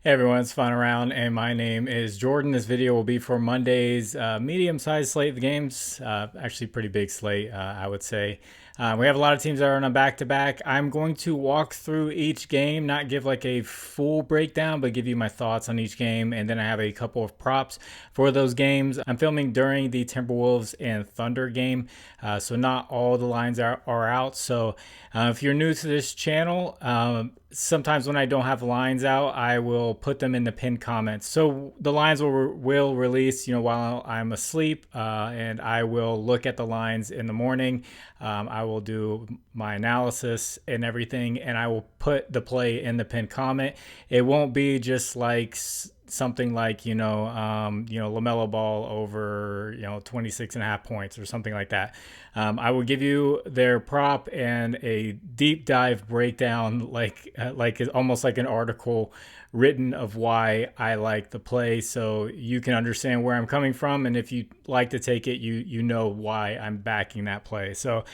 Hey everyone, it's Fun Around, and my name is Jordan. This video will be for Monday's medium-sized slate of games. Actually, pretty big slate, I would say. We have a lot of teams that are on a back-to-back. I'm going to walk through each game, not give like a full breakdown, but give you my thoughts on each game, and then I have a couple of props for those games. I'm filming during the Timberwolves and Thunder game, so not all the lines are out. So if you're new to this channel, sometimes when I don't have lines out, I will put them in the pinned comments. So the lines will release, while I'm asleep, and I will look at the lines in the morning. I will do my analysis and everything, and I will put the play in the pinned comment. It won't be just like something like LaMelo Ball over 26 and a half points or something like that. I will give you their prop and a deep dive breakdown, like almost like an article written of why I like the play, so you can understand where I'm coming from, and if you like to take it, you know why I'm backing that play. So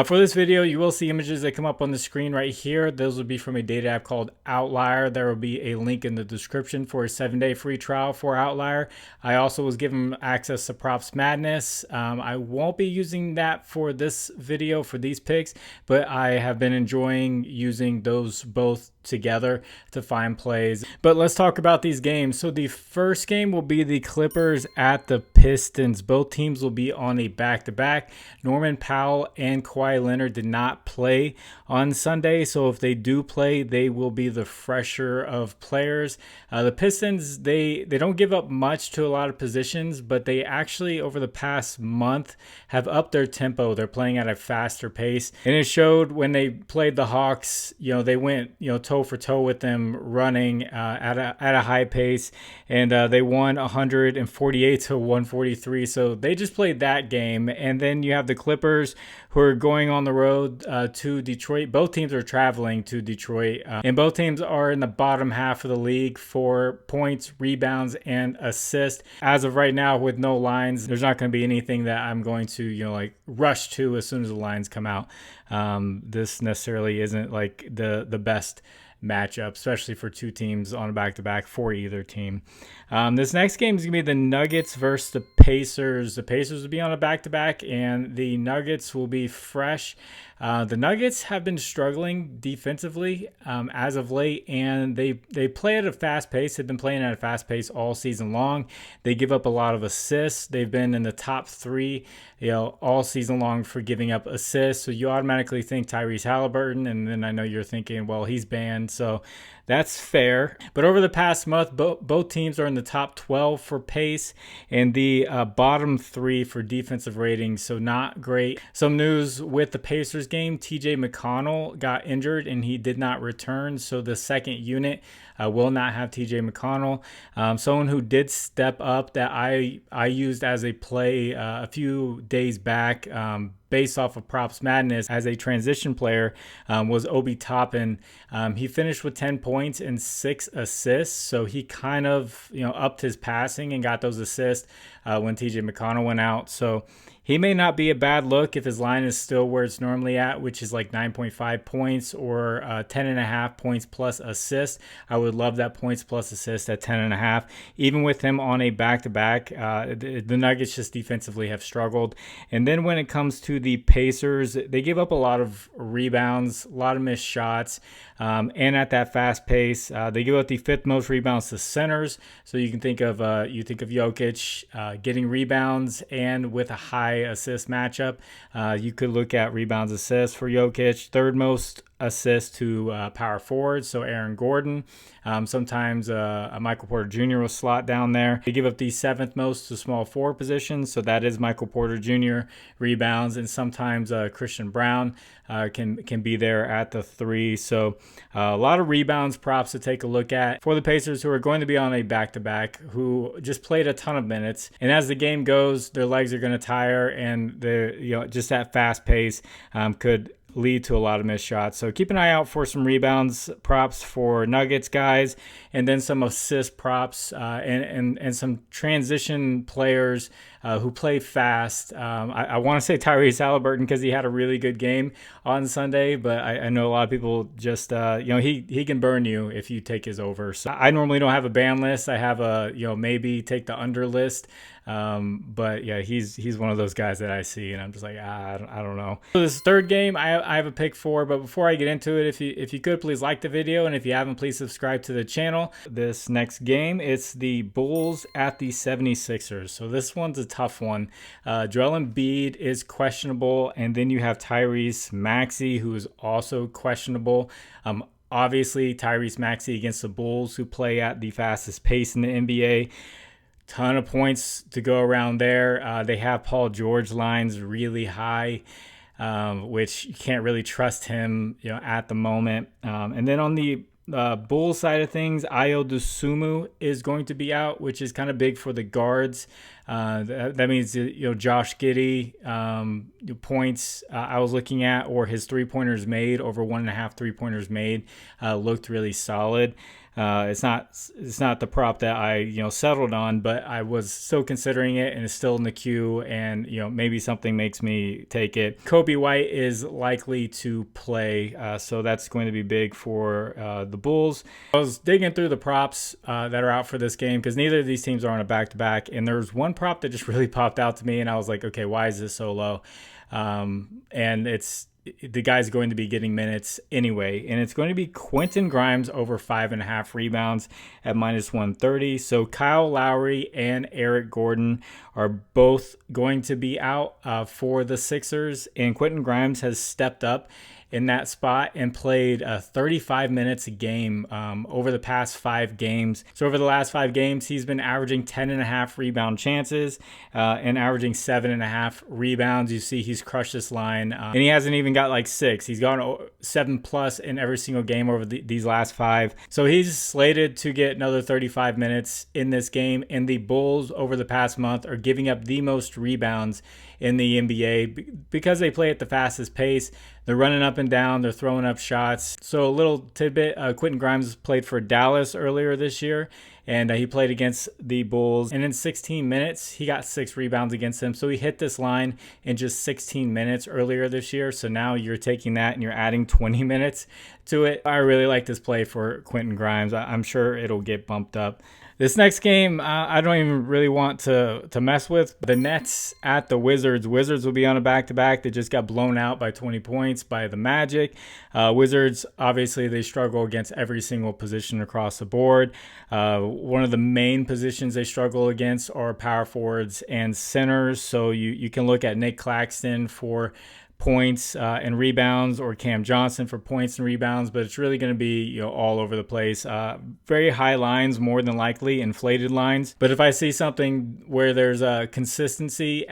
for this video, you will see images that come up on the screen right here. Those will be from a data app called Outlier. There will be a link in the description for a 7-day free trial for Outlier. I also was given access to Props Madness. I won't be using that for this video for these picks, but I have been enjoying using those both together to find plays. But let's talk about these games. So the first game will be the Clippers at the Pistons. Both teams will be on a back-to-back. Norman Powell and Kawhi Leonard did not play on Sunday, so if they do play, they will be the fresher of players. The Pistons, they don't give up much to a lot of positions, but they actually over the past month have upped their tempo. They're playing at a faster pace, and it showed when they played the Hawks. They went toe for toe with them, running at a high pace, and they won 148 to 143. So they just played that game, and then you have the Clippers who are going on the road to Detroit. Both teams are traveling to Detroit, and both teams are in the bottom half of the league for points, rebounds, and assists. As of right now, with no lines, there's not going to be anything that I'm going to rush to as soon as the lines come out. This necessarily isn't like the best matchup, especially for two teams on a back-to-back for either team. This next game is going to be the Nuggets versus the Pacers. The Pacers will be on a back-to-back, and the Nuggets will be fresh. The Nuggets have been struggling defensively as of late, and they play at a fast pace. They've been playing at a fast pace all season long. They give up a lot of assists. They've been in the top three, all season long for giving up assists. So you automatically think Tyrese Halliburton, and then I know you're thinking, well, he's banned. So that's fair. But over the past month, both teams are in the top 12 for pace and the bottom 3 for defensive ratings. So not great. Some news with the Pacers game: TJ McConnell got injured and he did not return. So the second unit will not have TJ McConnell. Someone who did step up that I used as a play a few days back, based off of Props Madness as a transition player, was Obi Toppin. He finished with 10 points and 6 assists, so he kind of upped his passing and got those assists when TJ McConnell went out. So he may not be a bad look if his line is still where it's normally at, which is like 9.5 points or 10.5 points plus assist. I would love that points plus assist at 10.5. Even with him on a back-to-back, the Nuggets just defensively have struggled. And then when it comes to the Pacers, they give up a lot of rebounds, a lot of missed shots, and at that fast pace, they give up the 5th most rebounds to centers. So you can think of Jokic getting rebounds, and with a high assist matchup, you could look at rebounds, assists for Jokic. 3rd most assists to power forwards, so Aaron Gordon. Sometimes a Michael Porter Jr. will slot down there. They give up the 7th most to small forward positions, so that is Michael Porter Jr. rebounds, and sometimes Christian Brown can be there at the 3. So a lot of rebounds props to take a look at for the Pacers, who are going to be on a back-to-back, who just played a ton of minutes, and as the game goes, their legs are going to tire, and they're just that fast pace could lead to a lot of missed shots. So keep an eye out for some rebounds props for Nuggets guys, and then some assist props and some transition players who play fast. I want to say Tyrese Halliburton because he had a really good game on Sunday, but I know a lot of people just he can burn you if you take his over. So I normally don't have a ban list. I have a maybe take the under list. But yeah, he's one of those guys that I see and I'm just like, I don't know. So this third game I have a pick for, but before I get into it, if you could please like the video, and if you haven't, please subscribe to the channel. This next game, it's the Bulls at the 76ers. So this one's a tough one. Joel Embiid is questionable, and then you have Tyrese Maxey, who is also questionable. Obviously Tyrese Maxey against the Bulls, who play at the fastest pace in the NBA. Ton of points to go around there. They have Paul George lines really high, which you can't really trust him, at the moment. And then on the Bulls side of things, Ayo Dosunmu is going to be out, which is kind of big for the guards. That means Josh Giddey points I was looking at, or his 3-pointers made, over 1.5 3-pointers made, looked really solid. It's not the prop that I settled on, but I was still considering it, and it's still in the queue, and maybe something makes me take it. Kobe White is likely to play, so that's going to be big for the Bulls. I was digging through the props that are out for this game because neither of these teams are on a back-to-back, and there's one prop that just really popped out to me, and I was like, okay, why is this so low? And the guy's going to be getting minutes anyway, and it's going to be Quentin Grimes over 5.5 rebounds at -130. So Kyle Lowry and Eric Gordon are both going to be out for the Sixers, and Quentin Grimes has stepped up in that spot and played 35 minutes a game over the past 5 games. So over the last 5 games, he's been averaging 10.5 rebound chances and averaging 7.5 rebounds. You see he's crushed this line, and he hasn't even got like 6. He's gone 7+ in every single game over these last 5. So he's slated to get another 35 minutes in this game, and the Bulls over the past month are giving up the most rebounds in the NBA because they play at the fastest pace. They're running up and down. They're throwing up shots. So a little tidbit, Quentin Grimes played for Dallas earlier this year, and he played against the Bulls. And in 16 minutes, he got 6 rebounds against them. So he hit this line in just 16 minutes earlier this year. So now you're taking that and you're adding 20 minutes to it. I really like this play for Quentin Grimes. I'm sure it'll get bumped up. This next game, I don't even really want to mess with. The Nets at the Wizards. Wizards will be on a back-to-back. They just got blown out by 20 points by the Magic. Wizards, obviously, they struggle against every single position across the board. One of the main positions they struggle against are power forwards and centers. So you can look at Nick Claxton for points and rebounds, or Cam Johnson for points and rebounds, but it's really going to be all over the place. Very high lines, more than likely inflated lines. But if I see something where there's a consistency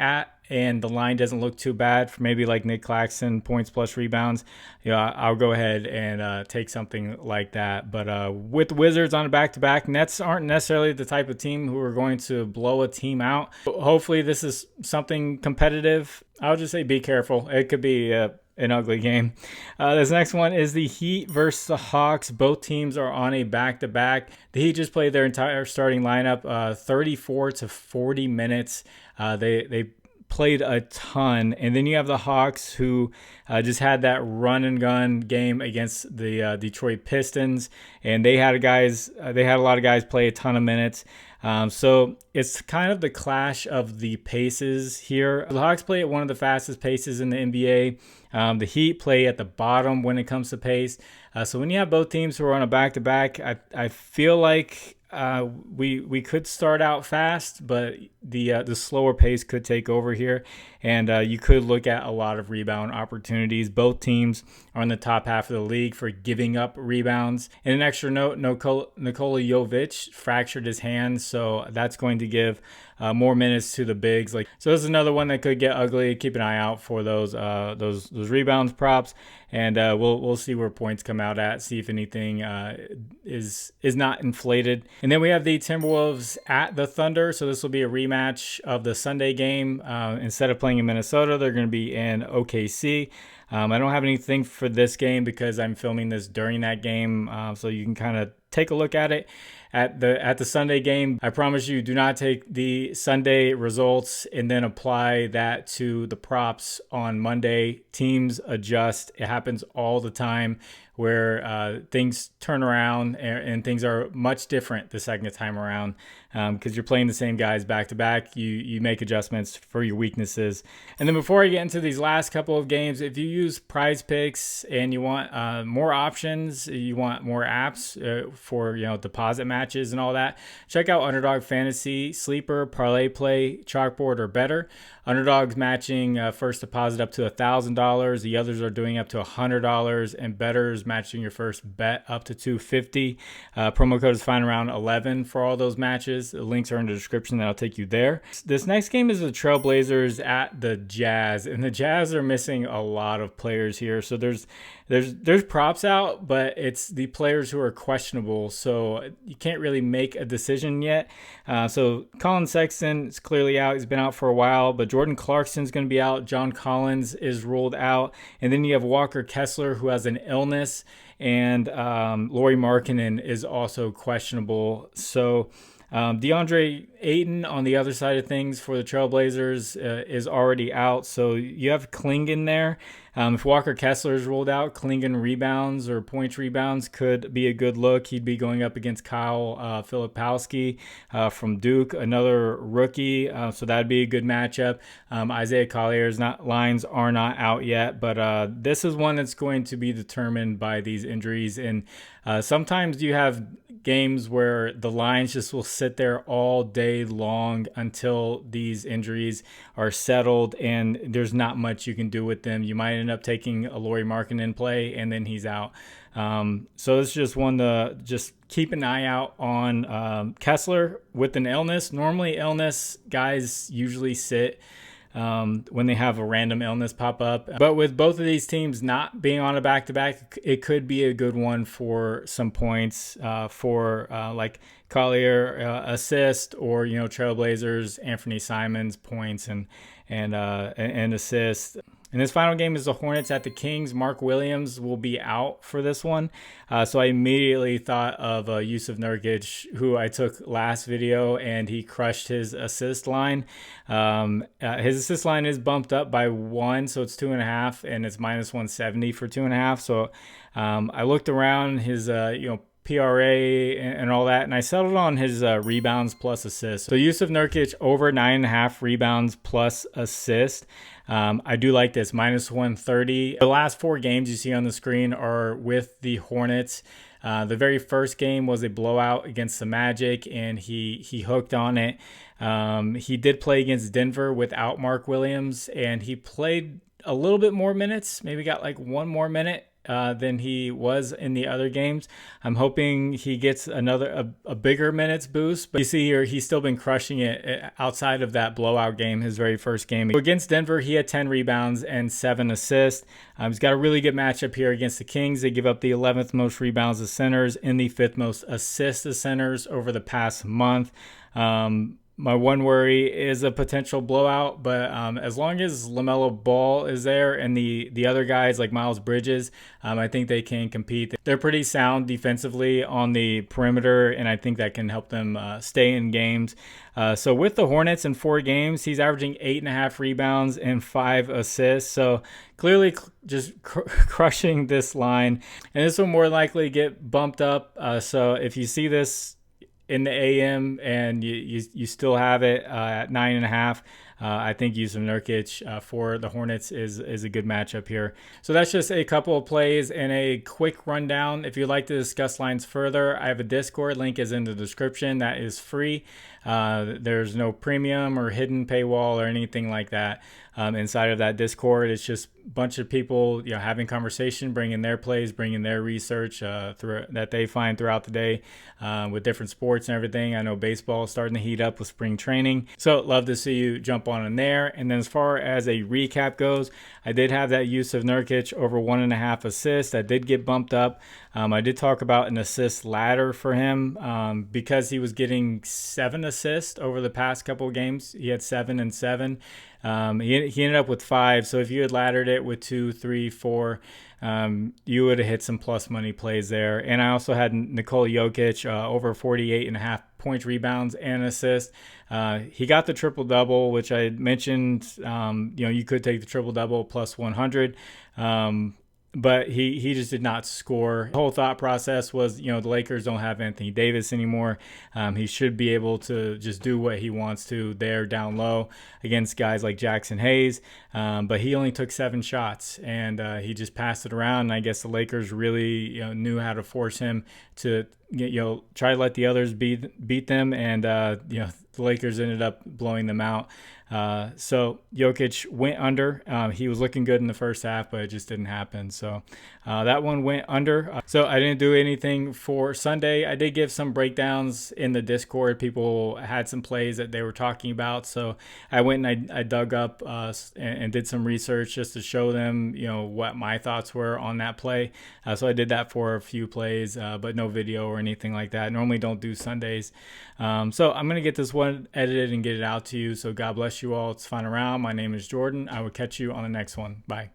and the line doesn't look too bad for maybe like Nick Claxton, points plus rebounds, I'll go ahead and take something like that. But with Wizards on a back-to-back, Nets aren't necessarily the type of team who are going to blow a team out. Hopefully this is something competitive. I'll just say be careful. It could be an ugly game. This next one is the Heat versus the Hawks. Both teams are on a back-to-back. The Heat just played their entire starting lineup 34 to 40 minutes. They played a ton, and then you have the Hawks, who just had that run and gun game against the Detroit Pistons, and they had a lot of guys play a ton of minutes. So it's kind of the clash of the paces here. The Hawks play at one of the fastest paces in the NBA. The Heat play at the bottom when it comes to pace. So when you have both teams who are on a back-to-back, I feel like we could start out fast, but the slower pace could take over here, and you could look at a lot of rebound opportunities. Both teams are in the top half of the league for giving up rebounds. And an extra note, Nikola Jovic fractured his hand, so that's going to give more minutes to the bigs. So this is another one that could get ugly. Keep an eye out for those rebounds props, and we'll see where points come out at. See if anything is not inflated. And then we have the Timberwolves at the Thunder. So this will be a rematch of the Sunday game. Instead of playing playing in Minnesota. They're going to be in OKC. I don't have anything for this game because I'm filming this during that game, so you can kind of take a look at it. At the Sunday game, I promise you, do not take the Sunday results and then apply that to the props on Monday. Teams adjust. It happens all the time where things turn around and things are much different the second time around because you're playing the same guys back to back. You make adjustments for your weaknesses. And then before I get into these last couple of games, if you use Prizepicks and you want more options, you want more apps for deposit matches and all that, check out Underdog Fantasy, Sleeper, ParlayPlay, ChalkBoard, or Better. Underdog's matching first deposit up to $1,000. The others are doing up to $100, and Better's matching your first bet up to $250. Promo code is fine around 11 for all those matches. The links are in the description. That'll take you there. This next game is the Trailblazers at the Jazz, and the Jazz are missing a lot of players here. So there's props out, but it's the players who are questionable, so you can't really make a decision yet. So Colin Sexton is clearly out. He's been out for a while, but Jordan Clarkson's going to be out. John Collins is ruled out. And then you have Walker Kessler, who has an illness, and Lauri Markkanen is also questionable. So DeAndre Ayton on the other side of things for the Trailblazers is already out. So you have Klingon there. If Walker Kessler is ruled out, Klingon rebounds or points rebounds could be a good look. He'd be going up against Kyle Filipowski from Duke, another rookie. So that'd be a good matchup. Isaiah Collier's lines are not out yet, but this is one that's going to be determined by these injuries. And sometimes you have games where the lines just will sit there all day long until these injuries are settled and there's not much you can do with them. You might end up taking a Lauri Markkanen play and then he's out. So it's just one to just keep an eye out on Kessler with an illness. Normally illness guys usually sit when they have a random illness pop up. But with both of these teams not being on a back-to-back, it could be a good one for some points for like Collier assist, or Trailblazers, Anthony Simons points and assists. And this final game is the Hornets at the Kings. Mark Williams will be out for this one. So I immediately thought of Yusuf Nurkic, who I took last video, and he crushed his assist line. His assist line is bumped up by 1, so it's 2.5, and it's minus 170 for 2.5. So I looked around his, PRA and all that, and I settled on his rebounds plus assists. So Yusuf Nurkic over 9.5 rebounds plus assist. I do like this, minus 130. The last 4 games you see on the screen are with the Hornets. The very first game was a blowout against the Magic, and he hooked on it. He did play against Denver without Mark Williams, and he played a little bit more minutes, maybe got like 1 more minute than he was in the other games. I'm hoping he gets a bigger minutes boost, but you see here he's still been crushing it outside of that blowout game, his very first game. So against Denver, he had 10 rebounds and 7 assists. He's got a really good matchup here against the Kings. They give up the 11th most rebounds as centers and the 5th most assists as centers over the past month. My one worry is a potential blowout, but as long as LaMelo Ball is there and the other guys like Miles Bridges, I think they can compete. They're pretty sound defensively on the perimeter, and I think that can help them stay in games. So with the Hornets in 4 games, he's averaging 8.5 rebounds and 5 assists. So clearly just crushing this line. And this will more likely get bumped up. So if you see this in the AM and you still have it at 9.5, I think Yusuf Nurkic for the Hornets is a good matchup here. So that's just a couple of plays and a quick rundown. If you'd like to discuss lines further, I have a Discord. Link is in the description. That is free. There's no premium or hidden paywall or anything like that inside of that Discord. It's just a bunch of people having conversation, bringing their plays, bringing their research that they find throughout the day with different sports and everything. I know baseball is starting to heat up with spring training, so love to see you jump on in there. And then as far as a recap goes, I did have that use of Nurkic over 1.5 assists. That did get bumped up. I did talk about an assist ladder for him because he was getting 7 assists over the past couple of games. He had 7 and 7. He ended up with 5. So if you had laddered it with 2, 3, 4, you would have hit some plus money plays there. And I also had Nikola Jokic over 48.5 points, rebounds, and assists. He got the triple double, which I mentioned. You could take the triple double plus 100. But he just did not score. The whole thought process was, the Lakers don't have Anthony Davis anymore. He should be able to just do what he wants to there down low against guys like Jackson Hayes. But he only took 7 shots, and he just passed it around. And I guess the Lakers really knew how to force him to try to let the others beat them, and the Lakers ended up blowing them out. So Jokic went under. He was looking good in the first half, but it just didn't happen. So that one went under. So I didn't do anything for Sunday. I did give some breakdowns in the Discord. People had some plays that they were talking about. So I went and I dug up and did some research just to show them, what my thoughts were on that play. So I did that for a few plays, but no video or anything like that. Normally don't do Sundays. So I'm going to get this one edited and get it out to you. So God bless you all. It's fun around. My name is Jordan. I will catch you on the next one. Bye.